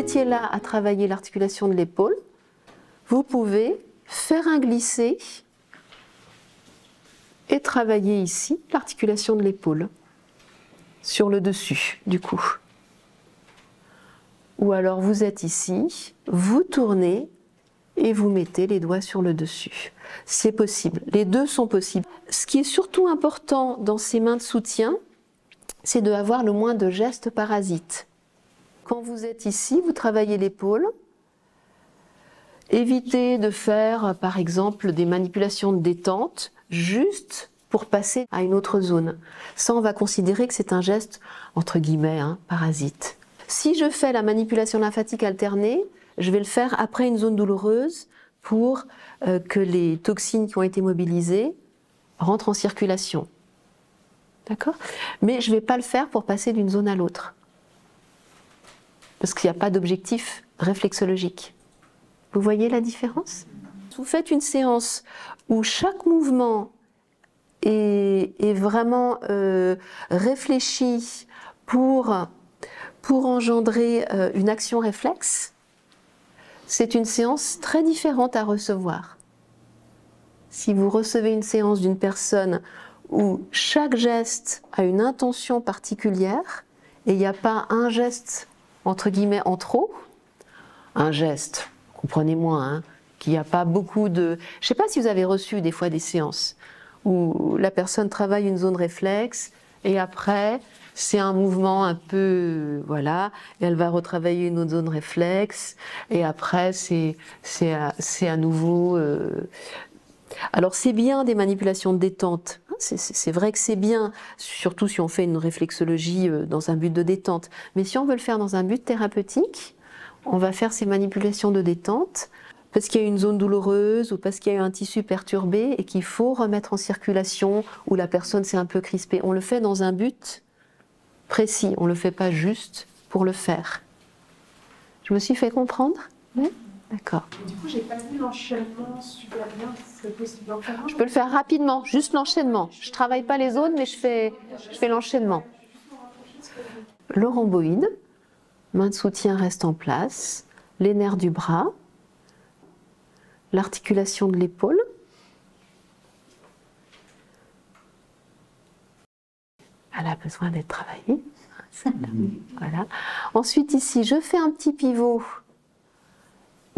étiez là à travailler l'articulation de l'épaule, vous pouvez faire un glissé et travailler ici l'articulation de l'épaule, sur le dessus du cou. Ou alors vous êtes ici, vous tournez et vous mettez les doigts sur le dessus. C'est possible, les deux sont possibles. Ce qui est surtout important dans ces mains de soutien, c'est d'avoir le moins de gestes parasites. Quand vous êtes ici, vous travaillez l'épaule. Évitez de faire, par exemple, des manipulations de détente, juste pour passer à une autre zone. Ça, on va considérer que c'est un geste, entre guillemets, parasite. Si je fais la manipulation lymphatique alternée, je vais le faire après une zone douloureuse pour que les toxines qui ont été mobilisées rentrent en circulation. D'accord ? Mais je ne vais pas le faire pour passer d'une zone à l'autre. Parce qu'il n'y a pas d'objectif réflexologique. Vous voyez la différence ? Vous faites une séance où chaque mouvement est vraiment réfléchi pour engendrer une action réflexe. C'est une séance très différente à recevoir. Si vous recevez une séance d'une personne où chaque geste a une intention particulière et il n'y a pas un geste entre guillemets en trop, un geste, comprenez-moi, qu'il n'y a pas beaucoup de... Je ne sais pas si vous avez reçu des fois des séances où la personne travaille une zone réflexe et après c'est un mouvement un peu, voilà, et elle va retravailler une autre zone réflexe et après c'est à nouveau... Alors c'est bien des manipulations de détente, c'est vrai que c'est bien, surtout si on fait une réflexologie dans un but de détente, mais si on veut le faire dans un but thérapeutique, on va faire ces manipulations de détente parce qu'il y a une zone douloureuse ou parce qu'il y a eu un tissu perturbé et qu'il faut remettre en circulation ou la personne s'est un peu crispée. On le fait dans un but précis, on ne le fait pas juste pour le faire. Je me suis fait comprendre ? Oui ? D'accord. Du coup, j'ai pas vu l'enchaînement super bien. C'est possible d'en faire un? Je peux le faire rapidement, juste l'enchaînement. Je ne travaille pas les zones, mais je fais l'enchaînement. Le rhomboïde, main de soutien reste en place, les nerfs du bras, l'articulation de l'épaule. Elle a besoin d'être travaillée. Voilà. Ensuite, ici, je fais un petit pivot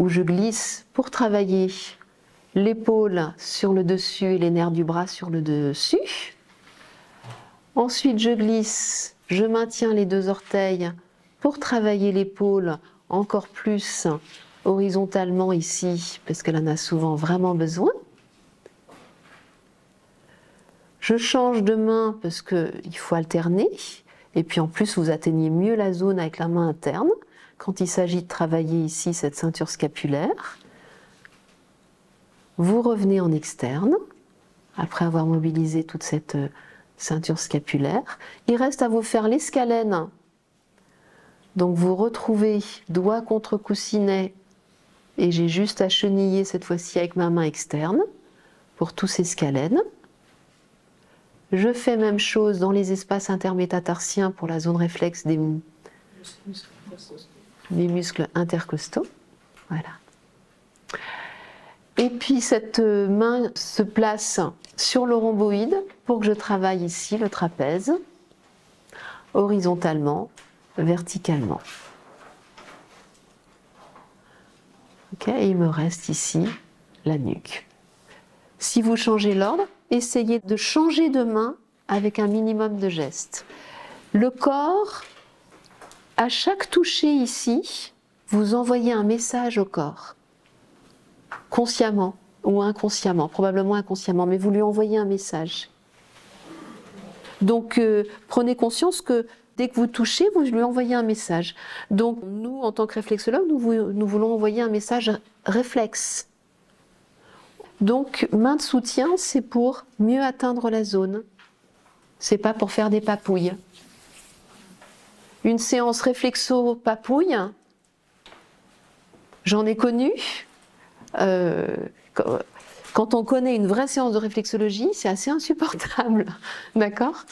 où je glisse pour travailler l'épaule sur le dessus et les nerfs du bras sur le dessus. Ensuite, je glisse, je maintiens les deux orteils pour travailler l'épaule encore plus horizontalement ici, parce qu'elle en a souvent vraiment besoin. Je change de main parce qu'il faut alterner, et puis en plus vous atteignez mieux la zone avec la main interne, quand il s'agit de travailler ici cette ceinture scapulaire. Vous revenez en externe, après avoir mobilisé toute cette ceinture scapulaire. Il reste à vous faire l'escalène. Donc vous retrouvez doigt contre coussinet, et j'ai juste à cheniller cette fois-ci avec ma main externe, pour tous ces scalènes. Je fais même chose dans les espaces intermétatarsiens pour la zone réflexe des muscles intercostaux. Voilà. Et puis cette main se place sur le rhomboïde pour que je travaille ici le trapèze, horizontalement, verticalement. Ok, et il me reste ici la nuque. Si vous changez l'ordre, essayez de changer de main avec un minimum de gestes. Le corps, à chaque toucher ici, vous envoyez un message au corps. Consciemment ou inconsciemment, probablement inconsciemment, mais vous lui envoyez un message. Donc prenez conscience que dès que vous touchez, vous lui envoyez un message. Donc nous, en tant que réflexologues, nous voulons envoyer un message réflexe. Donc main de soutien, c'est pour mieux atteindre la zone. C'est pas pour faire des papouilles. Une séance réflexo-papouille, j'en ai connu. Quand on connaît une vraie séance de réflexologie, c'est assez insupportable, d'accord?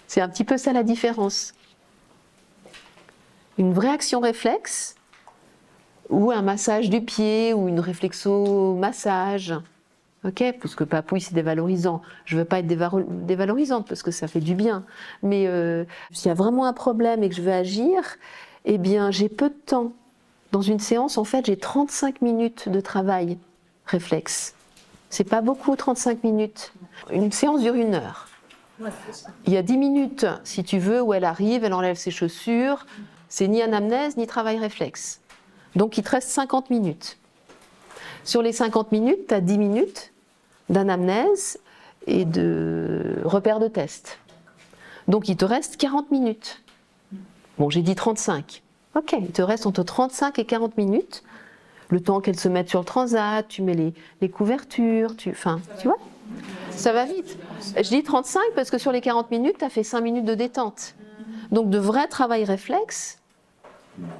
C'est un petit peu ça la différence. Une vraie action réflexe, ou un massage du pied, ou une réflexo-massage. Ok, puisque papouille c'est dévalorisant. Je veux pas être dévalorisante parce que ça fait du bien. Mais s'il y a vraiment un problème et que je veux agir, eh bien j'ai peu de temps. Dans une séance, en fait, j'ai 35 minutes de travail réflexe. C'est pas beaucoup, 35 minutes. Une séance dure 1 heure. Il y a 10 minutes, si tu veux, où elle arrive, elle enlève ses chaussures. C'est ni anamnèse, ni travail réflexe. Donc il te reste 50 minutes. Sur les 50 minutes, tu as 10 minutes d'anamnèse et de repères de test. Donc il te reste 40 minutes. Bon, j'ai dit 35. Ok, il te reste entre 35 et 40 minutes. Le temps qu'elle se mette sur le transat, tu mets les couvertures, tu vois, ça va vite. Je dis 35 parce que sur les 40 minutes, tu as fait 5 minutes de détente. Donc de vrai travail réflexe,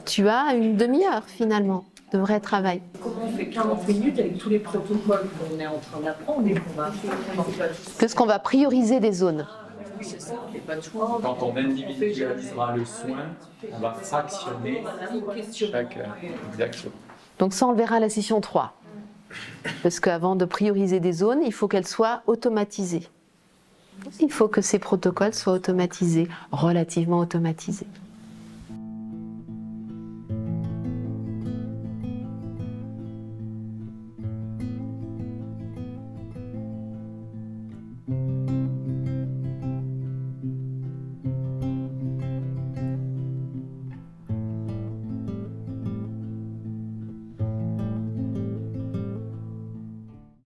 tu as une demi-heure finalement de vrai travail. Comment on fait 40 minutes avec tous les protocoles qu'on est en train d'apprendre et qu'on va faire? Parce qu'on va prioriser des zones. Quand on individualisera le soin, on va fractionner chaque action. Donc ça, on le verra à la session 3. Parce qu'avant de prioriser des zones, il faut qu'elles soient automatisées. Il faut que ces protocoles soient automatisés, relativement automatisés.